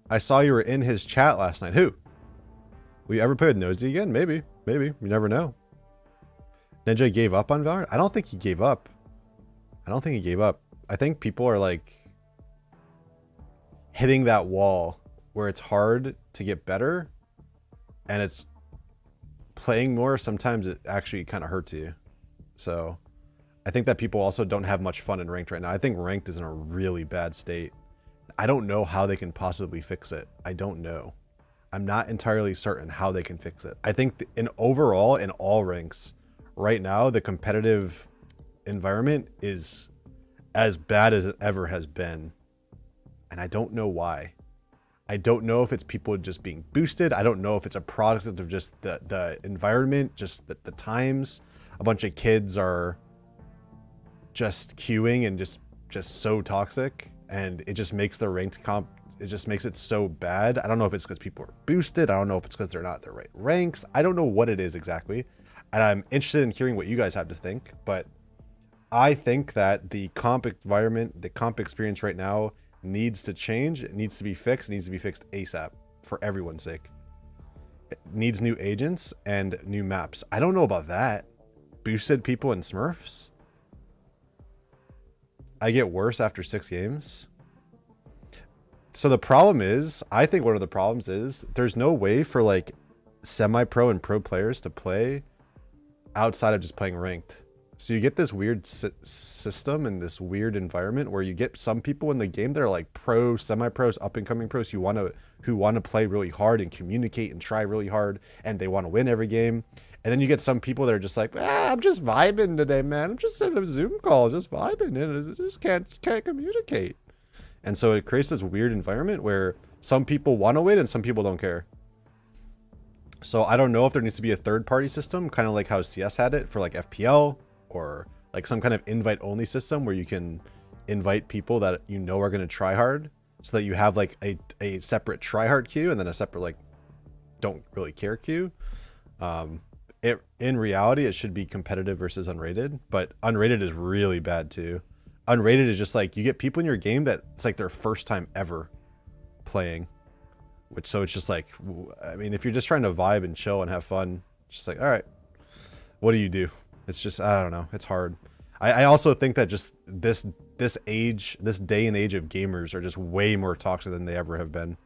I saw you were in his chat last night. Who? Will you ever play with Nosy again? Maybe. Maybe. You never know. Ninja gave up on Valorant? I don't think he gave up. I don't think he gave up. I think people are like hitting that wall where it's hard to get better, and it's playing more. Sometimes it actually kind of hurts you. So I think that people also don't have much fun in ranked right now. I think ranked is in a really bad state. I don't know how they can possibly fix it. I don't know. I'm not entirely certain how they can fix it. I think in overall, in all ranks right now, the competitive environment is as bad as it ever has been. And I don't know why. I don't know if it's people just being boosted. I don't know if it's a product of just the environment, just the times. A bunch of kids are just queuing and just so toxic, and it just makes the ranked comp, it just makes it so bad. I don't know if it's because people are boosted. I don't know if it's because they're not the right ranks. I don't know what it is exactly. And I'm interested in hearing what you guys have to think, but I think that the comp environment, the comp experience right now needs to change. It needs to be fixed. It needs to be fixed ASAP for everyone's sake. It needs new agents and new maps. I don't know about that. Boosted people in Smurfs? I get worse after 6 games. So the problem is, I think one of the problems is there's no way for like semi-pro and pro players to play outside of just playing ranked. So you get this weird system and this weird environment where you get some people in the game that are like pro, semi-pros, up-and-coming pros who want to play really hard and communicate and try really hard, and they want to win every game. And then you get some people that are just like, I'm just vibing today, man. I'm just in a Zoom call, just vibing, and I just can't communicate. And so it creates this weird environment where some people want to win and some people don't care. So I don't know if there needs to be a third-party system, kind of like how CS had it for like FPL, or like some kind of invite-only system where you can invite people that you know are going to try hard, so that you have like a separate try-hard queue and then a separate like don't really care queue. In reality, it should be competitive versus unrated, but unrated is really bad too. Unrated is just like you get people in your game that it's like their first time ever playing, so it's just like, I mean, if you're just trying to vibe and chill and have fun, it's just like, all right, what do you do? It's just, I don't know. It's hard. I also think that just this day and age of gamers are just way more toxic than they ever have been.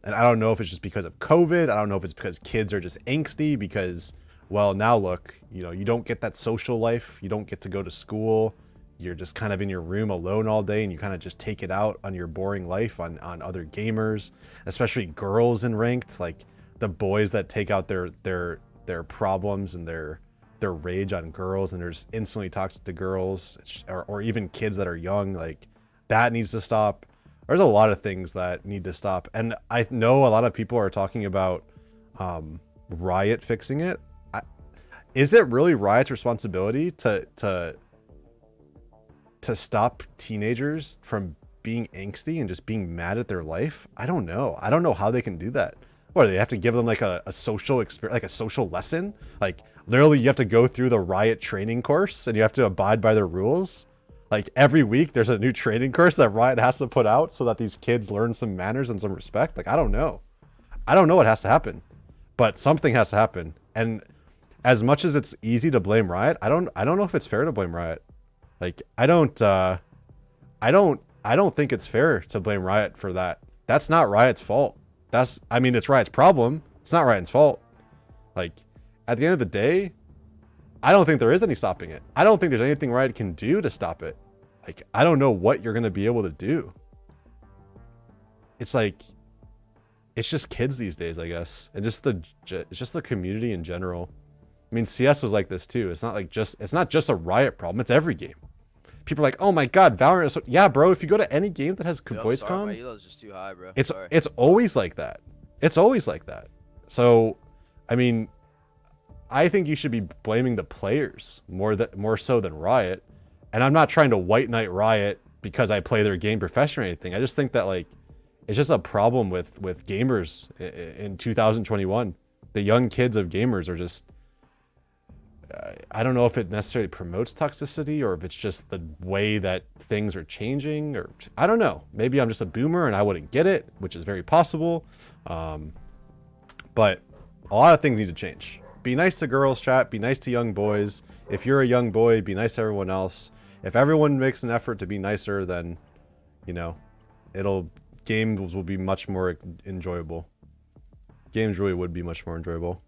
And I don't know if it's just because of COVID. I don't know if it's because kids are just angsty because, well, now look, you don't get that social life. You don't get to go to school. You're just kind of in your room alone all day, and you kind of just take it out on your boring life on other gamers, especially girls in ranked, like the boys that take out their problems and their rage on girls, and they're just instantly toxic to girls, or even kids that are young. Like, that needs to stop. There's a lot of things that need to stop, and I know a lot of people are talking about Riot fixing it. Is it really Riot's responsibility to stop teenagers from being angsty and just being mad at their life? I don't know. I don't know how they can do that. What, do they have to give them like a social experience, like a social lesson? Like, literally you have to go through the Riot training course and you have to abide by their rules? Like, every week there's a new training course that Riot has to put out so that these kids learn some manners and some respect? Like, I don't know. I don't know what has to happen, but something has to happen. And as much as it's easy to blame Riot, I don't know if it's fair to blame Riot. Like, I don't think it's fair to blame Riot for that. That's not Riot's fault. I mean, it's Riot's problem. It's not Riot's fault. Like, at the end of the day, I don't think there is any stopping it. I don't think there's anything Riot can do to stop it. Like, I don't know what you're going to be able to do. It's like, it's just kids these days, I guess. And it's just the community in general. I mean, CS was like this too. It's not just a Riot problem. It's every game. People are like, oh my god, Valorant is so... Yeah, bro, if you go to any game that has voice comm, my elo's just too high, bro. it's always like that. It's always like that. So, I mean, I think you should be blaming the players more so than Riot. And I'm not trying to white knight Riot because I play their game professionally or anything. I just think that, like, it's just a problem with gamers in 2021. The young kids of gamers are just... I don't know if it necessarily promotes toxicity or if it's just the way that things are changing, or I don't know. Maybe I'm just a boomer and I wouldn't get it, which is very possible. But a lot of things need to change. Be nice to girls, chat. Be nice to young boys. If you're a young boy, be nice to everyone else. If everyone makes an effort to be nicer, then, you know, games will be much more enjoyable. Games really would be much more enjoyable.